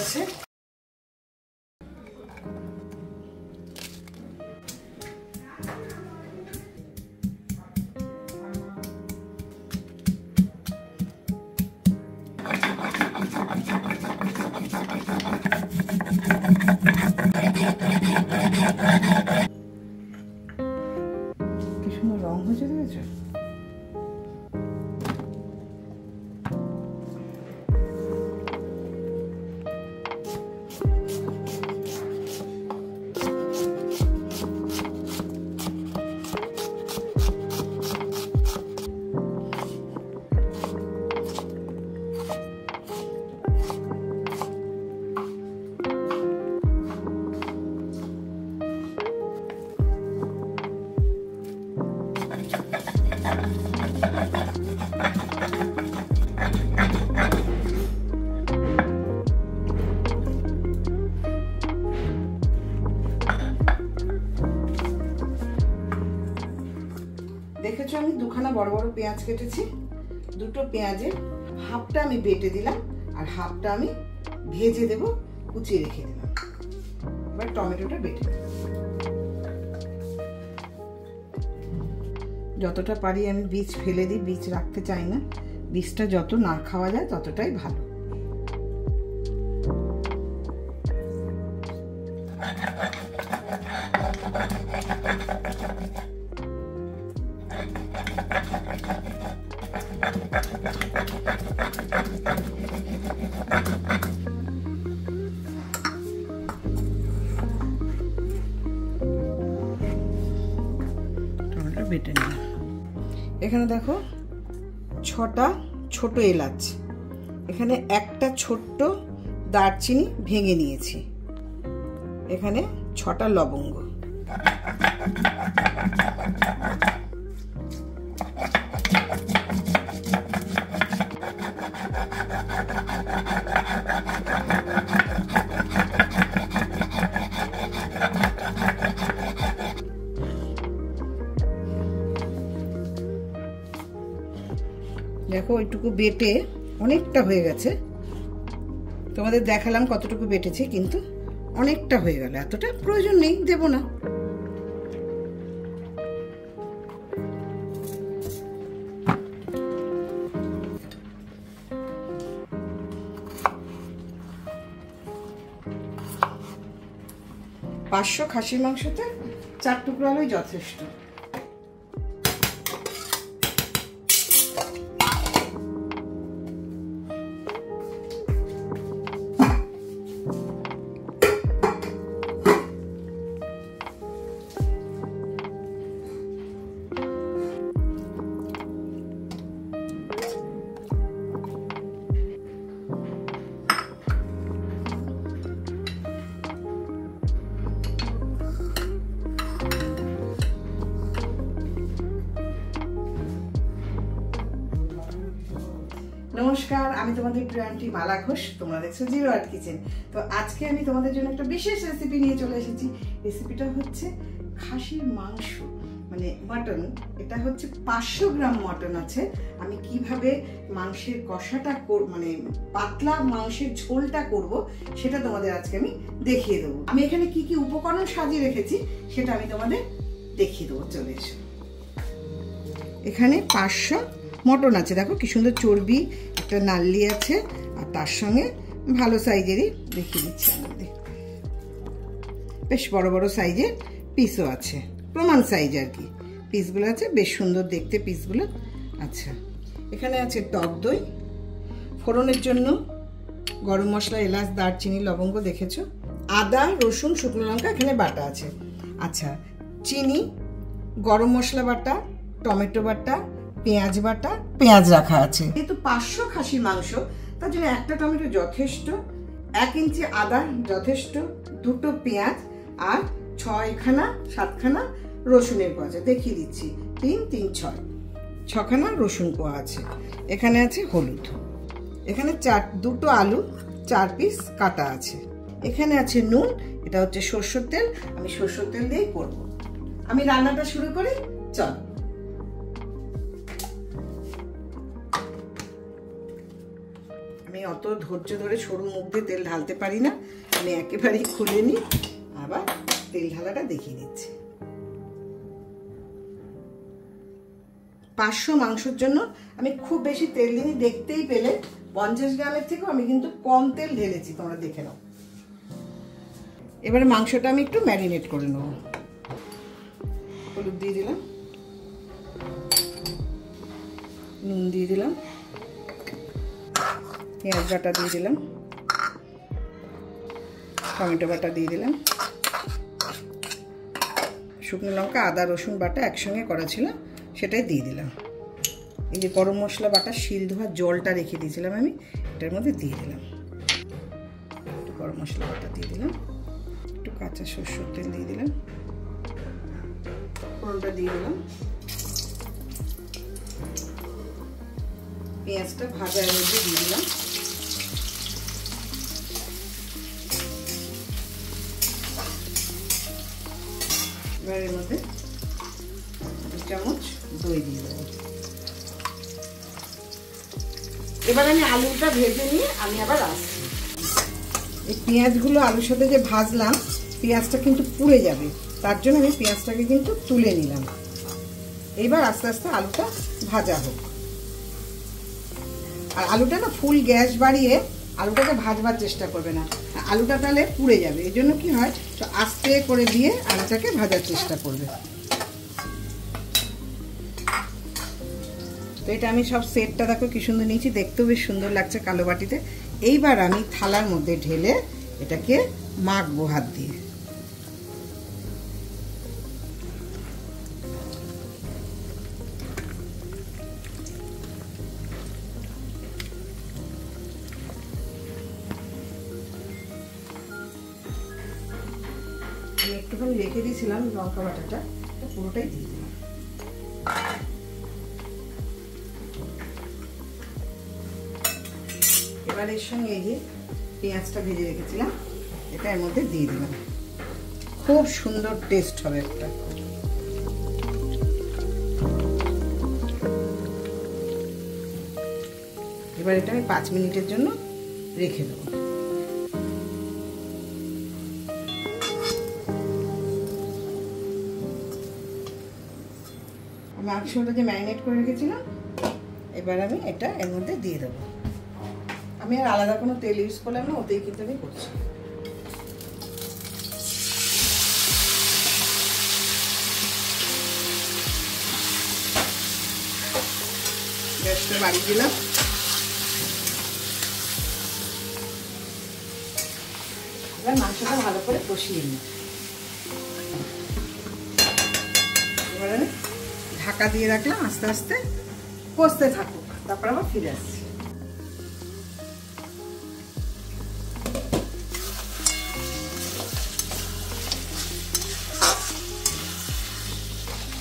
গেছে। কি সুন্দর রং হয়েছে, দেখেছো? দেখেছো আমি দুখানা বড় বড় পেঁয়াজ কেটেছি। দুটো পেঁয়াজের হাফটা আমি বেটে দিলাম আর হাফটা আমি ভেজে দেব, কুচিয়ে রেখে দিলাম। এবার টমেটোটা বেটে দেব। যতটা পারি আমি বীজ ফেলে দিই, বীজ রাখতে চাই না। বীজটা যত না খাওয়া যায় ততটাই ভালো। বেটে নিলাম। এখানে দেখো 6টা ছোট এলাচ, এখানে একটা ছোট্ট দারচিনি ভেঙে নিয়েছি, এখানে 6টা লবঙ্গ, দেখো ওইটুকু বেটে অনেকটা হয়ে গেছে। তোমাদের দেখালাম কতটুকু বেটেছি, কিন্তু অনেকটা হয়ে গেল। এতটা প্রয়োজন নেই, দেব না। পাঁচশো খাসির মাংসতে 4 টুকরো হলেই যথেষ্ট। নমস্কার, আমি তোমাদের প্রিয় আন্টি মালা ঘোষ। তোমরা দেখছো জিরো আর্ট কিচেন। তো আজকে আমি তোমাদের জন্য একটা বিশেষ রেসিপি নিয়ে চলে এসেছি। রেসিপিটা হচ্ছে খাসির মাংস, মানে মাটন। এটা হচ্ছে 500 গ্রাম মটন আছে। আমি কিভাবে মাংসের কষাটা মানে পাতলা মাংসের ঝোলটা করব সেটা তোমাদের আজকে আমি দেখিয়ে দেবো। আমি এখানে কি কি উপকরণ সাজিয়ে রেখেছি সেটা আমি তোমাদের দেখিয়ে দেবো। চলে এসো। এখানে 500 মটন আছে, দেখো কি সুন্দর চর্বি, একটা নাল্লি আছে, আর তার সঙ্গে ভালো সাইজেরই দেখিয়ে দিচ্ছি আমাদের, বেশ বড় বড় সাইজের পিসও আছে, প্রমাণ সাইজ আর কি পিসগুলো আছে, বেশ সুন্দর দেখতে পিসগুলো। আচ্ছা, এখানে আছে টক দই, ফোড়নের জন্য গরম মশলা, এলাচ, দারচিনি, লবঙ্গ দেখেছো, আদা, রসুন, শুকনো লঙ্কা এখানে বাটা আছে। আচ্ছা, চিনি, গরম মশলা বাটা, টমেটো বাটা, পেঁয়াজ বাটা, পেঁয়াজ রাখা আছে। যেহেতু 500 খাসির মাংস, তার জন্য একটা টমেটো যথেষ্ট, 1 ইঞ্চি আদা যথেষ্ট, 2টো পেঁয়াজ আর 6খানা 7খানা রসুনের কোয়া আছে। দেখিয়ে দিচ্ছি, 3 3 6খানা রসুন কোয়া আছে। এখানে আছে হলুদ, এখানে 2টো আলু 4 পিস কাটা আছে। এখানে আছে নুন, এটা হচ্ছে সরষের তেল, আমি সরষের তেল দিয়েই করব। আমি রান্নাটা শুরু করি, চল। আমি অত ধৈর্য ধরে সরু মুখ দিয়ে তেল ঢালতে পারি না, আমি একেবারেই খুলে নিই। আবার তেল ঢালাটা দেখিয়ে দিচ্ছি। 500 মাংসের জন্য আমি খুব বেশি তেল দিইনি, দেখতেই পেলে 50 গ্রামের থেকেও আমি কিন্তু কম তেল ঢেলেছি, তোমরা দেখে নাও। এবারে মাংসটা আমি একটু ম্যারিনেট করে নেব। হলুদ দিয়ে দিলাম, নুন দিয়ে দিলাম, পেঁয়াজ বাটা দিয়ে দিলাম, টমেটো বাটা দিয়ে দিলাম, শুকনো লঙ্কা আদা রসুন বাটা একসঙ্গে করা ছিল সেটাই দিয়ে দিলাম। এই যে গরম মশলা বাটা শিল ধোয়া জলটা রেখে দিয়েছিলাম আমি, এটার মধ্যে দিয়ে দিলাম। একটু গরম মশলা বাটা দিয়ে দিলাম, একটু কাঁচা সরষের তেল দিয়ে দিলাম, ফোড়নটা দিয়ে দিলাম, পেঁয়াজটা ভাজার মধ্যে দিয়ে দিলাম, এবার এর মধ্যে 2 চামচ দই দিয়ে দেবো। এবার আমি আলুটা ভেজে নিয়ে আমি আবার আসছি। এই পেঁয়াজগুলো আলুর সাথে যে ভাজলাম, পেঁয়াজটা কিন্তু পুড়ে যাবে, তার জন্য আমি পেঁয়াজটাকে কিন্তু তুলে নিলাম। এবার আস্তে আস্তে আলুটা ভাজা হোক। আর আলুটা না ফুল গ্যাস বাড়িয়ে আলুটাকে ভাজবার চেষ্টা করবে না, আলুটা তাহলে পুড়ে যাবে। এই জন্য কি হয়, তো আস্তে করে দিয়ে আলুটাকে ভাজার চেষ্টা করবে। তো এটা আমি সব সেটটা দেখো কি সুন্দর নিয়েছি, দেখতেও বেশ সুন্দর লাগছে কালো বাটিতে। এইবার আমি থালার মধ্যে ঢেলে এটাকে মাখবো হাত দিয়ে। আমি একটুখানি রেখে দিয়েছিলাম লঙ্কা বাটাটা, পুরোটাই দিয়ে দিলাম। এবার এর সঙ্গে এই যে পেঁয়াজটা ভেজে রেখেছিলাম এটা এর মধ্যে দিয়ে দিলাম, খুব সুন্দর টেস্ট হবে একটা। এবার এটা আমি 5 মিনিটের জন্য রেখে দেবো। মাংসটা যে ম্যারিনেট করে রেখেছিলাম, এবার আমি এটা এর মধ্যে দিয়ে দেবো। আমি আর আলাদা কোনো তেল ইউজ করলাম না, ওতেই কিন্তু আমি করছি। গ্যাসটা বাড়িয়ে দিলাম। এবার মাংসটা ভালো করে কষিয়ে নিই। এবার আমি ঢাকা দিয়ে রাখলাম, আস্তে আস্তে কষতে থাকুক, তারপর আবার ফিরে আসছি।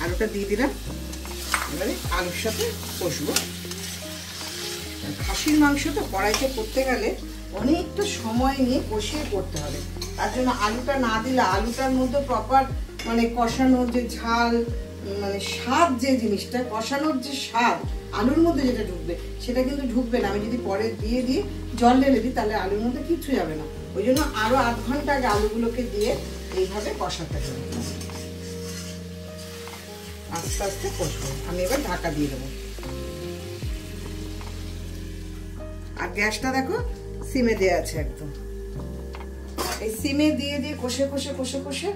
আলুটা দিয়ে দিলাম, এবারে আলুর সাথে কষবো। খাসির মাংস তো কড়াইতে করতে গেলে অনেকটা সময় নিয়ে কষিয়ে করতে হবে, তার জন্য আলুটা না দিলে আলুটার মধ্যে প্রপার মানে কষানোর যে ঝাল মানে স্বাদ, যে জিনিসটা কষানোর যে স্বাদ আলুর মধ্যে যেটা ঢুকবে সেটা কিন্তু ঢুকবে না। আমি যদি পরে দিয়ে জল ঢেলে দিই তাহলে আলুর মধ্যে কিচ্ছু যাবে না। ওই জন্য আরো 8 ঘন্টা আগে আলুগুলোকে দিয়ে এইভাবে কষাতে হবে। আস্তে আস্তে কষবো। আমি এবার ঢাকা দিয়ে দেবো। আর গ্যাসটা দেখো সিমে দেওয়া আছে একদম। এই সিমে দিয়ে দিয়ে কষে কষে কষে কষে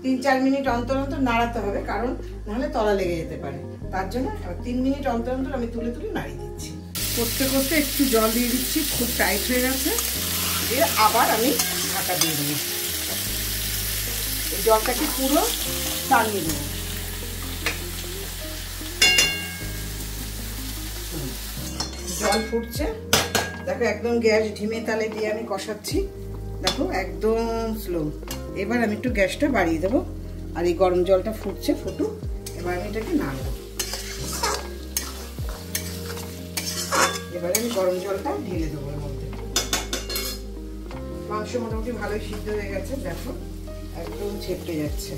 3-4 মিনিট অন্তর অন্তর নাড়াতে হবে, কারণ নাহলে তলা লেগে যেতে পারে। তার জন্য 3 মিনিট অন্তর অন্তর আমি তুলে তুলে নাড়িয়ে দিচ্ছি। করতে করতে একটু জল দিয়ে দিচ্ছি, খুব টাইট হয়ে গেছে। দিয়ে আবার আমি ঢাকা দিয়ে দেবো। এই জলটাকে পুরো টানিয়ে দেবো। জল ফুটছে, দেখো একদম গ্যাস ঢিমে তালে দিয়ে আমি কষাচ্ছি, দেখো একদম স্লো। এবার আমি একটু গ্যাসটা বাড়িয়ে দেবো, আর এই গরম জলটা ফুটছে, ফুটুক। এবার আমি এটাকে নাড়বো। এবারে আমি গরম জলটা ঢেলে দেবো এর মধ্যে। মাংস মোটামুটি ভালোই সিদ্ধ হয়ে গেছে, দেখো একদম ছেপটে যাচ্ছে।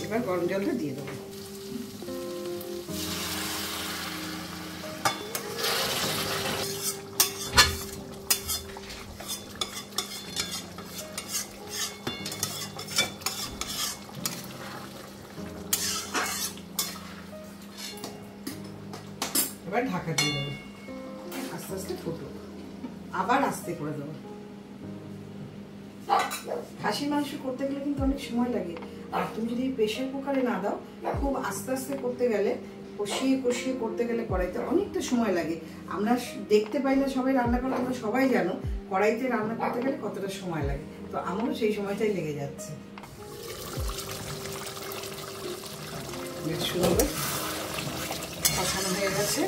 এবার গরম জলটা দিয়ে দেবো। এবার ঢাকা দিয়ে দেবো, আস্তে আস্তে ফুটো, আবার আস্তে করে দেবো। খাসির মাংস করতে গেলে কিন্তু অনেক সময় লাগে, আর তুমি যদি প্রেশার কুকারে না দাও, খুব আস্তে আস্তে করতে গেলে, কষিয়ে কষিয়ে করতে গেলে কড়াইতে অনেকটা সময় লাগে। আমরা দেখতে পাই না সবাই রান্না করে, তোমরা সবাই জানো কড়াইতে রান্না করতে গেলে কতটা সময় লাগে, তো আমারও সেই সময়টাই লেগে যাচ্ছে। বেশ সুন্দর কষানো হয়ে গেছে,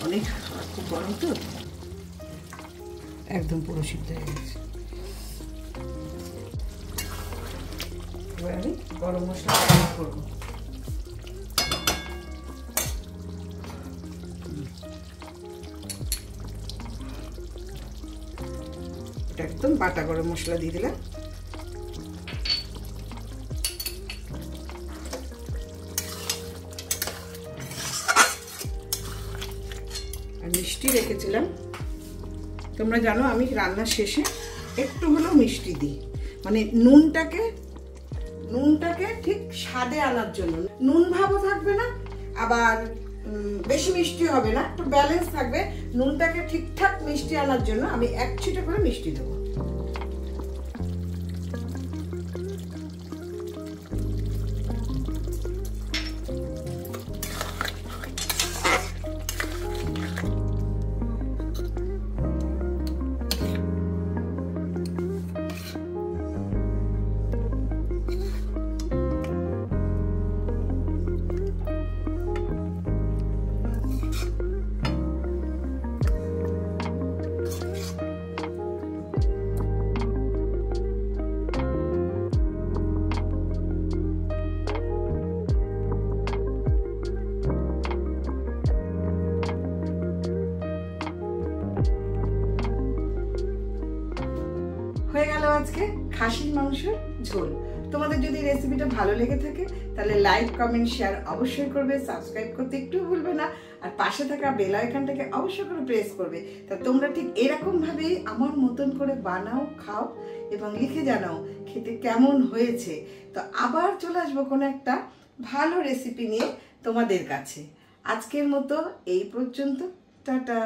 অনেক খুব গরম তো, একদম পুরো সিদ্ধ হয়ে গেছে। এবার আমি গরম মশলা অ্যাড করবো। এটা একদম বাটা গরম মশলা দিয়ে দিলাম। আর মিষ্টি রেখেছিলাম, তোমরা জানো আমি রান্নার শেষে একটু হলেও মিষ্টি দিই, মানে নুনটাকে ঠিক স্বাদে আনার জন্য। নুন ভাবও থাকবে না, আবার বেশি মিষ্টি হবে না, একটু ব্যালেন্স থাকবে। নুনটাকে ঠিকঠাক মিষ্টি আনার জন্য আমি এক ছিটা করে মিষ্টি দেবো। হয়ে গেল আজকে খাসির মাংসের ঝোল। তোমাদের যদি রেসিপিটা ভালো লেগে থাকে তাহলে লাইক, কমেন্ট, শেয়ার অবশ্যই করবে, সাবস্ক্রাইব করতে একটু ভুলবে না, আর পাশে থাকা বেল আইকনটাকে অবশ্যই করে প্রেস করবে। তা তোমরা ঠিক এরকম ভাবেই আমার মতন করে বানাও, খাও এবং লিখে জানাও খেতে কেমন হয়েছে। তো আবার চলে আসবো কোনো একটা ভালো রেসিপি নিয়ে তোমাদের কাছে। আজকের মতো এই পর্যন্ত, টাটা।